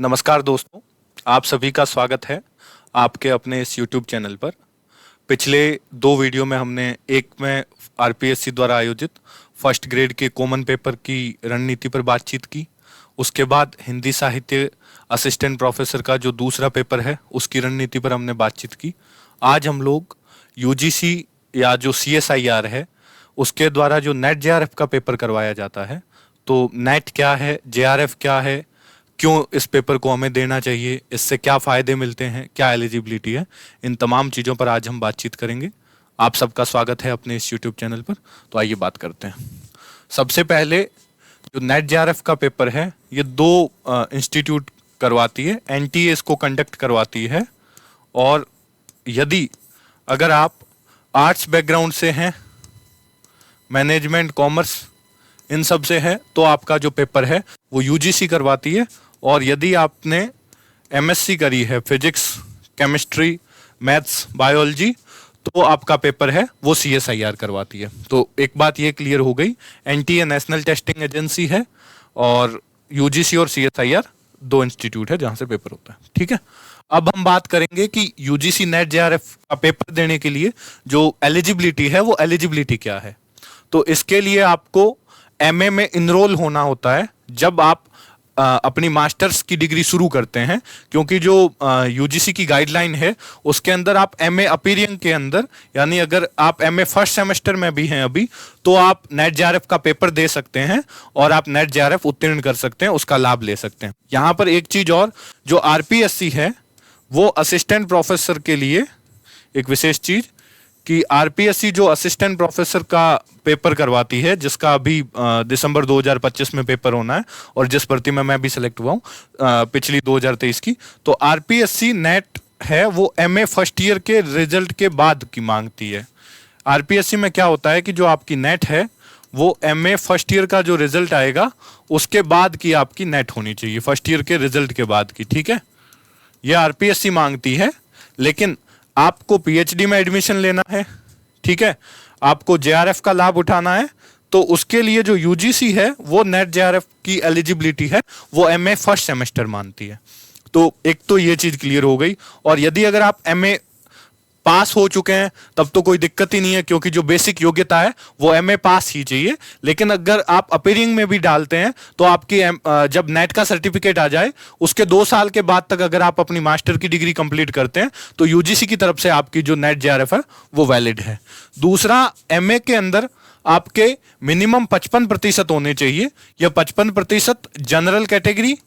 नमस्कार दोस्तों, आप सभी का स्वागत है आपके अपने इस YouTube चैनल पर। पिछले दो वीडियो में हमने एक में आरपीएससी द्वारा आयोजित फर्स्ट ग्रेड के कॉमन पेपर की रणनीति पर बातचीत की। उसके बाद हिंदी साहित्य असिस्टेंट प्रोफेसर का जो दूसरा पेपर है उसकी रणनीति पर हमने बातचीत की। आज हम लोग यूजीसी या जो सीएसआईआर है उसके द्वारा जो नेट जेआरएफ का पेपर करवाया जाता है, तो नेट क्या है, जेआरएफ क्या है, क्यों इस पेपर को हमें देना चाहिए, इससे क्या फ़ायदे मिलते हैं, क्या एलिजिबिलिटी है, इन तमाम चीज़ों पर आज हम बातचीत करेंगे। आप सबका स्वागत है अपने इस यूट्यूब चैनल पर। तो आइए बात करते हैं। सबसे पहले जो नेट जेआरएफ का पेपर है ये दो इंस्टीट्यूट करवाती है, एनटीए इसको कंडक्ट करवाती है। और यदि अगर आप आर्ट्स बैकग्राउंड से हैं, मैनेजमेंट, कॉमर्स, इन सब से है, तो आपका जो पेपर है वो यूजीसी करवाती है। और यदि आपने एमएससी करी है, फिजिक्स, केमिस्ट्री, मैथ्स, बायोलॉजी, तो आपका पेपर है वो सीएसआईआर करवाती है। तो एक बात ये क्लियर हो गई, एनटीए नेशनल टेस्टिंग एजेंसी है और यूजीसी और सीएसआईआर दो इंस्टीट्यूट है जहां से पेपर होता है। ठीक है, अब हम बात करेंगे कि यूजीसी नेट जेआरएफ का पेपर देने के लिए जो एलिजिबिलिटी है वो एलिजिबिलिटी क्या है। तो इसके लिए आपको एमए में इनरोल होना होता है जब आप अपनी मास्टर्स की डिग्री शुरू करते हैं, क्योंकि जो यूजीसी की गाइडलाइन है उसके अंदर आप एमए अपीयरिंग के अंदर, यानी अगर आप एमए फर्स्ट सेमेस्टर में भी हैं अभी, तो आप नेट जेआरएफ का पेपर दे सकते हैं और आप नेट जेआरएफ उत्तीर्ण कर सकते हैं, उसका लाभ ले सकते हैं। यहाँ पर एक चीज और, जो आरपीएससी है वो असिस्टेंट प्रोफेसर के लिए एक विशेष चीज कि आरपीएससी जो असिस्टेंट प्रोफेसर का पेपर करवाती है, जिसका अभी दिसंबर 2025 में पेपर होना है और जिस भर्ती में मैं भी सिलेक्ट हुआ हूँ पिछली 2023 की, तो आरपीएससी नेट है वो एमए फर्स्ट ईयर के रिजल्ट के बाद की मांगती है। आरपीएससी में क्या होता है कि जो आपकी नेट है वो एमए फर्स्ट ईयर का जो रिजल्ट आएगा उसके बाद की आपकी नेट होनी चाहिए, फर्स्ट ईयर के रिजल्ट के बाद की। ठीक है, ये आरपीएससी मांगती है। लेकिन आपको पीएचडी में एडमिशन लेना है, ठीक है, आपको जेआरएफ का लाभ उठाना है, तो उसके लिए जो यूजीसी है वो नेट जेआरएफ की एलिजिबिलिटी है वो एमए फर्स्ट सेमेस्टर मानती है। तो एक तो ये चीज क्लियर हो गई। और यदि अगर आप एमए पास हो चुके हैं तब तो कोई दिक्कत ही नहीं है, क्योंकि जो बेसिक योग्यता है वो एमए पास ही चाहिए। लेकिन अगर आप अपीयरिंग में भी डालते हैं तो आपकी जब नेट का सर्टिफिकेट आ जाए उसके 2 साल के बाद तक अगर आप अपनी मास्टर की डिग्री कंप्लीट करते हैं तो यूजीसी की तरफ से आपकी जो नेट जेआरएफ है वो वैलिड है। दूसरा, एमए के अंदर आपके मिनिमम 55% होने चाहिए। यह 55% जनरल कैटेगरी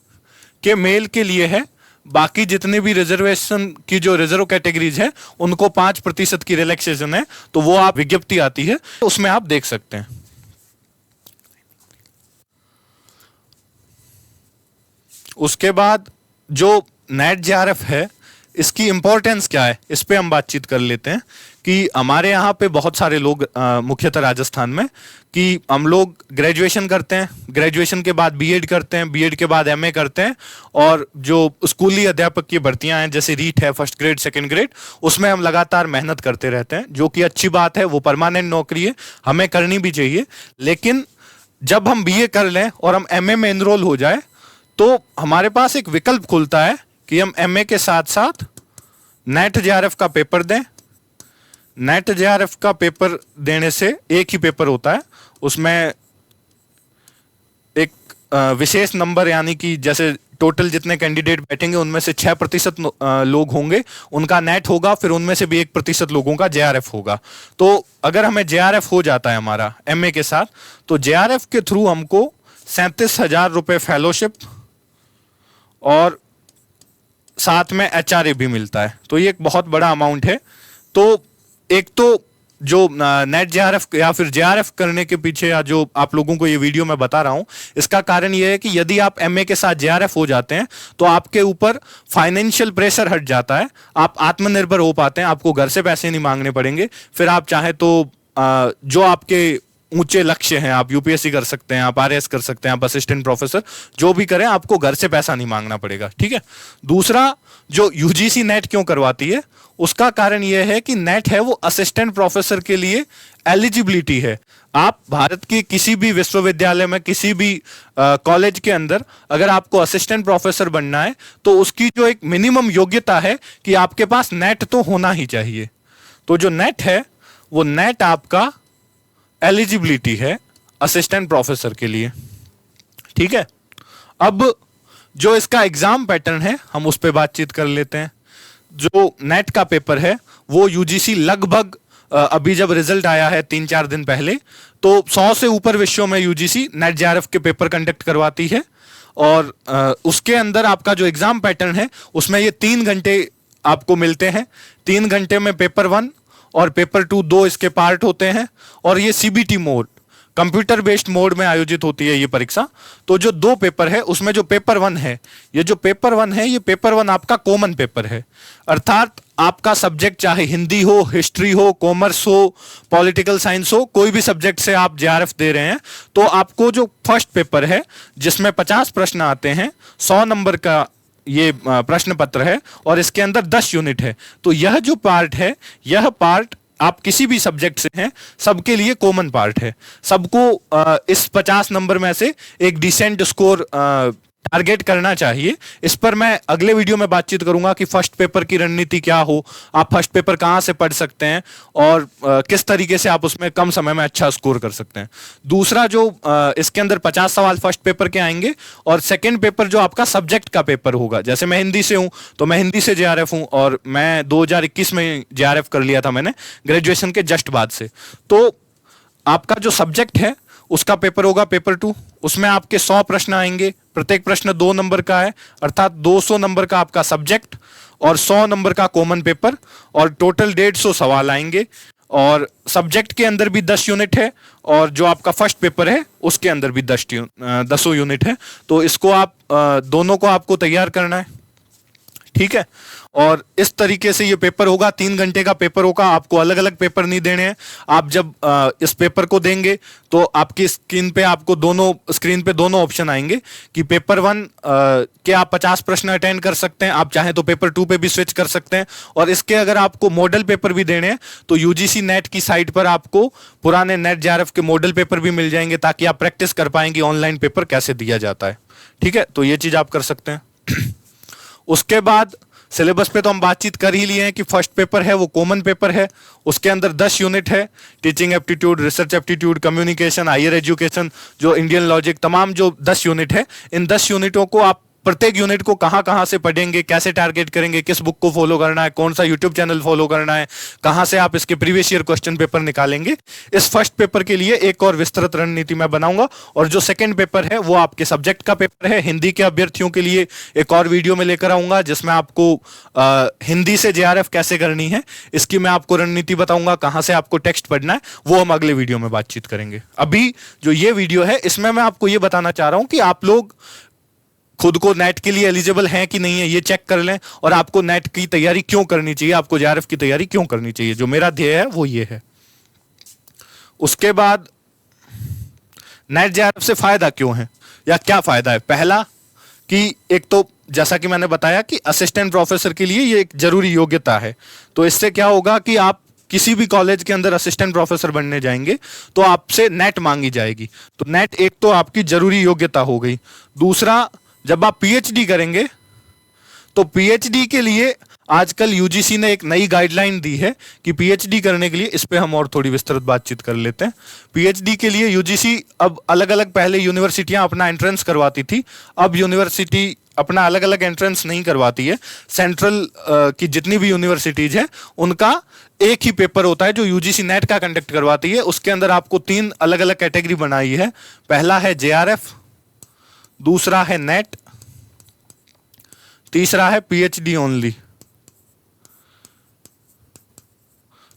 के मेल के लिए है। बाकी जितने भी रिजर्वेशन की जो रिजर्व कैटेगरीज है उनको 5% की रिलैक्सेशन है। तो वो आप विज्ञप्ति आती है उसमें आप देख सकते हैं। उसके बाद जो नेट जेआरएफ है इसकी इंपॉर्टेंस क्या है, इस पे हम बातचीत कर लेते हैं। कि हमारे यहाँ पे बहुत सारे लोग मुख्यतः राजस्थान में, कि हम लोग ग्रेजुएशन करते हैं, ग्रेजुएशन के बाद बीएड करते हैं, बीएड के बाद एमए करते हैं, और जो स्कूली अध्यापक की भर्तियां हैं जैसे रीट है, फर्स्ट ग्रेड, सेकंड ग्रेड, उसमें हम लगातार मेहनत करते रहते हैं, जो कि अच्छी बात है, वो परमानेंट नौकरी है, हमें करनी भी चाहिए। लेकिन जब हम बीए कर लें और हम एमए में एनरोल हो जाए तो हमारे पास एक विकल्प खुलता है कि हम एमए के साथ साथ नेट जेआरएफ का पेपर दें। नेट जेआरएफ का पेपर देने से एक ही पेपर होता है, उसमें एक विशेष नंबर, यानी कि जैसे टोटल जितने कैंडिडेट बैठेंगे उनमें से 6% लोग होंगे उनका नेट होगा, फिर उनमें से भी 1% लोगों का जेआरएफ होगा। तो अगर हमें जेआरएफ हो जाता है हमारा एमए के साथ, तो जेआरएफ के थ्रू हमको 37,000 रुपये फेलोशिप और साथ में एचआरए भी मिलता है। तो ये एक बहुत बड़ा अमाउंट है। तो एक तो जो नेट जेआरएफ या फिर जेआरएफ करने के पीछे, या जो आप लोगों को ये वीडियो मैं बता रहा हूं, इसका कारण ये है कि यदि आप एमए के साथ जेआरएफ हो जाते हैं तो आपके ऊपर फाइनेंशियल प्रेशर हट जाता है, आप आत्मनिर्भर हो पाते हैं, आपको घर से पैसे नहीं मांगने पड़ेंगे। फिर आप चाहे तो जो आपके ऊंचे लक्ष्य हैं, आप यूपीएससी कर सकते हैं, आप आरएएस कर सकते हैं, आप असिस्टेंट प्रोफेसर जो भी करें, आपको घर से पैसा नहीं मांगना पड़ेगा, ठीक है। दूसरा, जो यूजीसी नेट क्यों करवाती है, उसका कारण यह है कि नेट है वो असिस्टेंट प्रोफेसर के लिए एलिजिबिलिटी है। आप भारत के किसी भी विश्वविद्यालय में, किसी भी कॉलेज के अंदर अगर आपको असिस्टेंट प्रोफेसर बनना है तो उसकी जो एक मिनिमम योग्यता है कि आपके पास नेट तो होना ही चाहिए। तो जो नेट है वो नेट आपका एलिजिबिलिटी है असिस्टेंट प्रोफेसर के लिए, ठीक है। अब जो इसका एग्जाम पैटर्न है हम उस पर बातचीत कर लेते हैं। जो नेट का पेपर है वो यूजीसी लगभग अभी जब रिजल्ट आया है 3-4 दिन पहले, तो 100 से ऊपर विषयों में यूजीसी नेट जेआरएफ के पेपर कंडक्ट करवाती है। और उसके अंदर आपका जो एग्जाम पैटर्न है उसमें ये 3 घंटे आपको मिलते हैं। 3 घंटे में पेपर 1 और पेपर 2 दो इसके पार्ट होते हैं, और ये CBT mode, computer based mode में आयोजित होती है ये परीक्षा। तो जो 2 पेपर है उसमें जो पेपर 1 है, ये जो पेपर 1 है, ये पेपर 1 आपका कॉमन पेपर है। अर्थात आपका सब्जेक्ट चाहे हिंदी हो, हिस्ट्री हो, कॉमर्स हो, पॉलिटिकल साइंस हो, कोई भी सब्जेक्ट से आप जेआरएफ दे रहे हैं, तो आपको जो फर्स्ट पेपर है जिसमें 50 प्रश्न आते हैं, 100 नंबर का ये प्रश्न पत्र है, और इसके अंदर 10 यूनिट है। तो यह जो पार्ट है, यह पार्ट आप किसी भी सब्जेक्ट से हैं, सबके लिए कॉमन पार्ट है। सबको इस 50 नंबर में से एक डिसेंट स्कोर टारगेट करना चाहिए। इस पर मैं अगले वीडियो में बातचीत करूंगा कि फर्स्ट पेपर की रणनीति क्या हो, आप फर्स्ट पेपर कहां से पढ़ सकते हैं, और किस तरीके से आप उसमें कम समय में अच्छा स्कोर कर सकते हैं। दूसरा, जो इसके अंदर 50 सवाल फर्स्ट पेपर के आएंगे, और सेकेंड पेपर जो आपका सब्जेक्ट का पेपर होगा, जैसे मैं हिंदी से हूं तो मैं हिंदी से जेआरएफ हूं, और मैं 2021 में जेआरएफ कर लिया था मैंने, ग्रेजुएशन के जस्ट बाद से। तो आपका जो सब्जेक्ट है उसका पेपर होगा पेपर 2, उसमें आपके 100 प्रश्न आएंगे, प्रत्येक प्रश्न 2 नंबर का है, अर्थात 200 नंबर का आपका सब्जेक्ट और 100 नंबर का कॉमन पेपर, और टोटल 150 सवाल आएंगे। और सब्जेक्ट के अंदर भी 10 यूनिट है, और जो आपका फर्स्ट पेपर है उसके अंदर भी 10 यूनिट है। तो इसको आप दोनों को आपको तैयार करना है, ठीक है। और इस तरीके से ये पेपर होगा, 3 घंटे का पेपर होगा, आपको अलग अलग पेपर नहीं देने हैं। आप जब इस पेपर को देंगे तो आपकी स्क्रीन पे दोनों ऑप्शन आएंगे कि पेपर 1 के आप 50 प्रश्न अटेंड कर सकते हैं, आप चाहें तो पेपर 2 पे भी स्विच कर सकते हैं। और इसके अगर आपको मॉडल पेपर भी देने हैं तो यूजीसी नेट की साइट पर आपको पुराने नेट जेआरएफ के मॉडल पेपर भी मिल जाएंगे, ताकि आप प्रैक्टिस कर पाएंगे ऑनलाइन पेपर कैसे दिया जाता है, ठीक है। तो ये चीज आप कर सकते हैं। उसके बाद सिलेबस पे तो हम बातचीत कर ही लिए हैं कि फर्स्ट पेपर है वो कॉमन पेपर है, उसके अंदर 10 यूनिट है, teaching aptitude, research aptitude, communication, higher education, जो इंडियन लॉजिक, तमाम जो 10 यूनिट है, इन 10 यूनिटों को आप प्रत्येक यूनिट को कहां कहां से पढ़ेंगे, कैसे टारगेट करेंगे, किस बुक को फॉलो करना है, कौन सा यूट्यूब चैनल फॉलो करना है, कहां से आप इसके प्रीवियस ईयर क्वेश्चन पेपर निकालेंगे, इस फर्स्ट पेपर के लिए एक और विस्तृत रणनीति मैं बनाऊंगा। और जो सेकंड पेपर है वो आपके सब्जेक्ट का पेपर है, हिंदी के अभ्यर्थियों के लिए एक और वीडियो में लेकर आऊंगा, जिसमें आपको हिंदी से जेआरएफ कैसे करनी है इसकी मैं आपको रणनीति बताऊंगा, कहां से आपको टेक्स्ट पढ़ना है वो हम अगले वीडियो में बातचीत करेंगे। अभी जो ये वीडियो है इसमें मैं आपको ये बताना चाह रहा हूं कि आप लोग खुद को नेट के लिए एलिजिबल हैं कि नहीं है ये चेक कर लें, और आपको नेट की तैयारी क्यों करनी चाहिए, आपको जेआरएफ की तैयारी क्यों करनी चाहिए। जो मेरा ध्येय है वो ये है। उसके बाद नेट जेआरएफ से फायदा क्यों है या क्या फायदा है। पहला कि एक तो जैसा कि मैंने बताया कि असिस्टेंट प्रोफेसर के लिए ये एक जरूरी योग्यता है। तो इससे क्या होगा कि आप किसी भी कॉलेज के अंदर असिस्टेंट प्रोफेसर बनने जाएंगे तो आपसे नेट मांगी जाएगी। तो नेट एक तो आपकी जरूरी योग्यता हो गई। दूसरा, जब आप पीएचडी करेंगे तो पीएचडी के लिए आजकल यूजीसी ने एक नई गाइडलाइन दी है कि पीएचडी करने के लिए, इस पे हम और थोड़ी विस्तृत बातचीत कर लेते हैं। पीएचडी के लिए यूजीसी अब अलग अलग, पहले यूनिवर्सिटियां अपना एंट्रेंस करवाती थी, अब यूनिवर्सिटी अपना अलग अलग एंट्रेंस नहीं करवाती है। सेंट्रल की जितनी भी यूनिवर्सिटीज है उनका एक ही पेपर होता है जो यूजीसी नेट का कंडक्ट करवाती है। उसके अंदर आपको 3 अलग अलग कैटेगरी बनाई है। पहला है जेआरएफ, दूसरा है नेट, तीसरा है पीएचडी ओनली।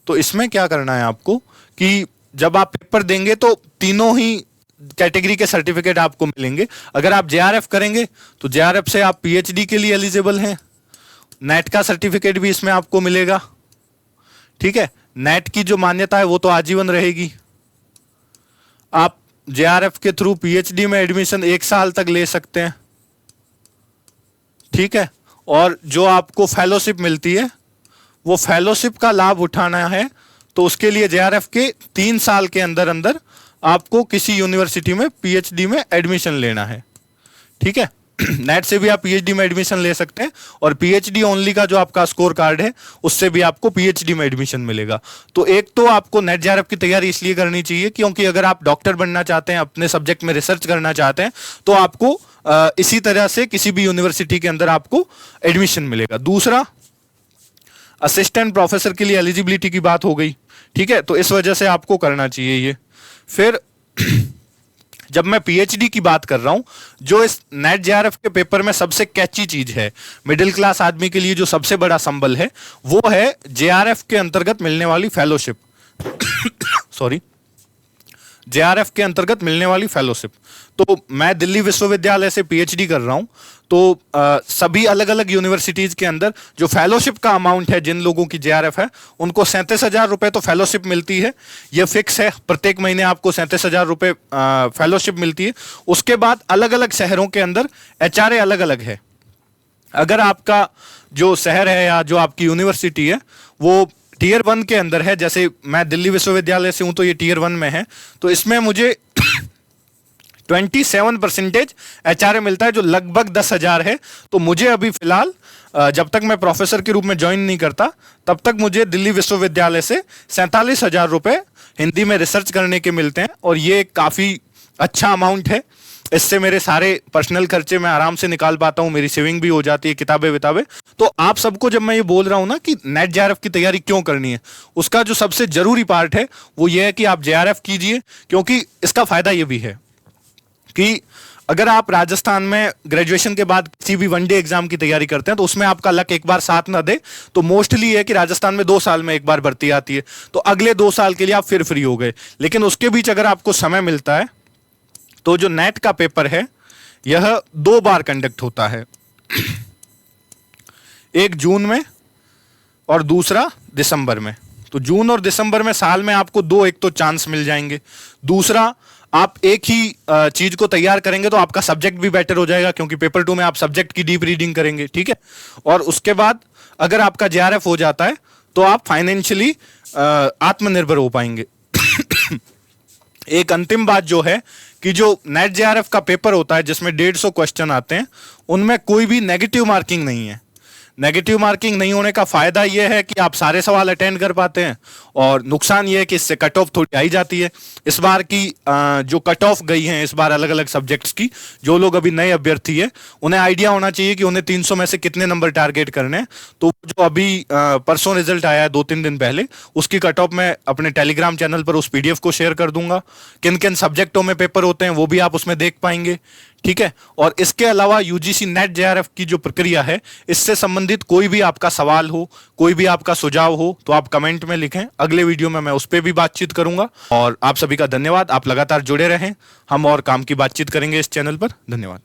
तो इसमें क्या करना है आपको कि जब आप पेपर देंगे तो तीनों ही कैटेगरी के सर्टिफिकेट आपको मिलेंगे। अगर आप जेआरएफ करेंगे तो जेआरएफ से आप पीएचडी के लिए एलिजिबल हैं, नेट का सर्टिफिकेट भी इसमें आपको मिलेगा, ठीक है। नेट की जो मान्यता है वो तो आजीवन रहेगी। आप जेआरएफ के थ्रू पीएचडी में एडमिशन 1 साल तक ले सकते हैं, ठीक है। और जो आपको फेलोशिप मिलती है वो फेलोशिप का लाभ उठाना है तो उसके लिए जेआरएफ के 3 साल के अंदर अंदर आपको किसी यूनिवर्सिटी में पीएचडी में एडमिशन लेना है, ठीक है। नेट से भी आप पीएचडी में एडमिशन ले सकते हैं और पीएचडी ओनली का जो आपका स्कोर कार्ड है उससे भी आपको पीएचडी में एडमिशन मिलेगा। तो एक तो आपको नेट जेआरएफ की तैयारी इसलिए करनी चाहिए क्योंकि अगर आप डॉक्टर बनना चाहते हैं, अपने सब्जेक्ट में रिसर्च करना चाहते हैं, तो आपको इसी तरह से किसी भी यूनिवर्सिटी के अंदर आपको एडमिशन मिलेगा। दूसरा, असिस्टेंट प्रोफेसर के लिए एलिजिबिलिटी की बात हो गई, ठीक है, तो इस वजह से आपको करना चाहिए ये। फिर जब मैं पीएचडी की बात कर रहा हूं, जो इस नेट जेआरएफ के पेपर में सबसे कैची चीज है, मिडिल क्लास आदमी के लिए जो सबसे बड़ा संबल है, वो है जेआरएफ के अंतर्गत मिलने वाली फेलोशिप। सॉरी, जेआरएफ के अंतर्गत मिलने वाली फेलोशिप। तो मैं दिल्ली विश्वविद्यालय से पीएचडी कर रहा हूं, तो सभी अलग अलग यूनिवर्सिटीज के अंदर जो फेलोशिप का अमाउंट है, जिन लोगों की जेआरएफ है उनको 37,000 रुपए तो फेलोशिप मिलती है, ये फिक्स है, प्रत्येक महीने आपको 37,000 रुपए फेलोशिप मिलती है। उसके बाद अलग अलग शहरों के अंदर एचआरए अलग अलग है। अगर आपका जो शहर है या जो आपकी यूनिवर्सिटी है वो टीयर 1 के अंदर है, जैसे मैं दिल्ली विश्वविद्यालय से हूं तो ये टीयर 1 में है, तो इसमें मुझे 27% एचआरए मिलता है, जो लगभग 10,000 है। तो मुझे अभी फिलहाल जब तक मैं प्रोफेसर के रूप में ज्वाइन नहीं करता तब तक मुझे दिल्ली विश्वविद्यालय से 47,000 रुपए हिंदी में रिसर्च करने के मिलते हैं, और ये काफी अच्छा अमाउंट है। इससे मेरे सारे पर्सनल खर्चे मैं आराम से निकाल पाता हूं, मेरी सेविंग भी हो जाती है, किताबें विताबें। तो आप सबको जब मैं ये बोल रहा हूं ना कि नेट जेआरएफ की तैयारी क्यों करनी है, उसका जो सबसे जरूरी पार्ट है वो ये है कि आप जेआरएफ कीजिए, क्योंकि इसका फायदा ये भी है कि अगर आप राजस्थान में ग्रेजुएशन के बाद किसी भी वनडे एग्जाम की तैयारी करते हैं तो उसमें आपका लक एक बार साथ ना दे, तो मोस्टली है कि राजस्थान में 2 साल में एक बार भर्ती आती है, तो अगले 2 साल के लिए आप फिर फ्री हो गए। लेकिन उसके बीच अगर आपको समय मिलता है तो जो नेट का पेपर है यह 2 बार कंडक्ट होता है, एक जून में और दूसरा दिसंबर में। तो जून और दिसंबर में साल में आपको 2 एक तो चांस मिल जाएंगे, दूसरा आप एक ही चीज को तैयार करेंगे तो आपका सब्जेक्ट भी बेटर हो जाएगा, क्योंकि पेपर 2 में आप सब्जेक्ट की डीप रीडिंग करेंगे, ठीक है। और उसके बाद अगर आपका जेआरएफ हो जाता है तो आप फाइनेंशियली आत्मनिर्भर हो पाएंगे। एक अंतिम बात जो है कि जो नेट जेआरएफ का पेपर होता है जिसमें 150 क्वेश्चन आते हैं, उनमें कोई भी नेगेटिव मार्किंग नहीं है। नेगेटिव मार्किंग नहीं होने का फायदा यह है कि आप सारे सवाल अटेंड कर पाते हैं, और नुकसान यह है कि इससे कट ऑफ थोड़ी आई जाती है। इस बार की जो कट ऑफ गई है इस बार अलग अलग सब्जेक्ट्स की, जो लोग अभी नए अभ्यर्थी है उन्हें आइडिया होना चाहिए कि उन्हें 300 में से कितने नंबर टारगेट करने हैं। तो जो अभी परसों रिजल्ट आया है 2-3 दिन पहले, उसकी कट ऑफ मैं अपने टेलीग्राम चैनल पर उस पीडीएफ को शेयर कर दूंगा। किन किन सब्जेक्टों में पेपर होते हैं वो भी आप उसमें देख पाएंगे, ठीक है। और इसके अलावा यूजीसी नेट जेआरएफ की जो प्रक्रिया है, इससे संबंधित कोई भी आपका सवाल हो, कोई भी आपका सुझाव हो तो आप कमेंट में लिखें, अगले वीडियो में मैं उस पर भी बातचीत करूंगा। और आप सभी का धन्यवाद, आप लगातार जुड़े रहें, हम और काम की बातचीत करेंगे इस चैनल पर। धन्यवाद।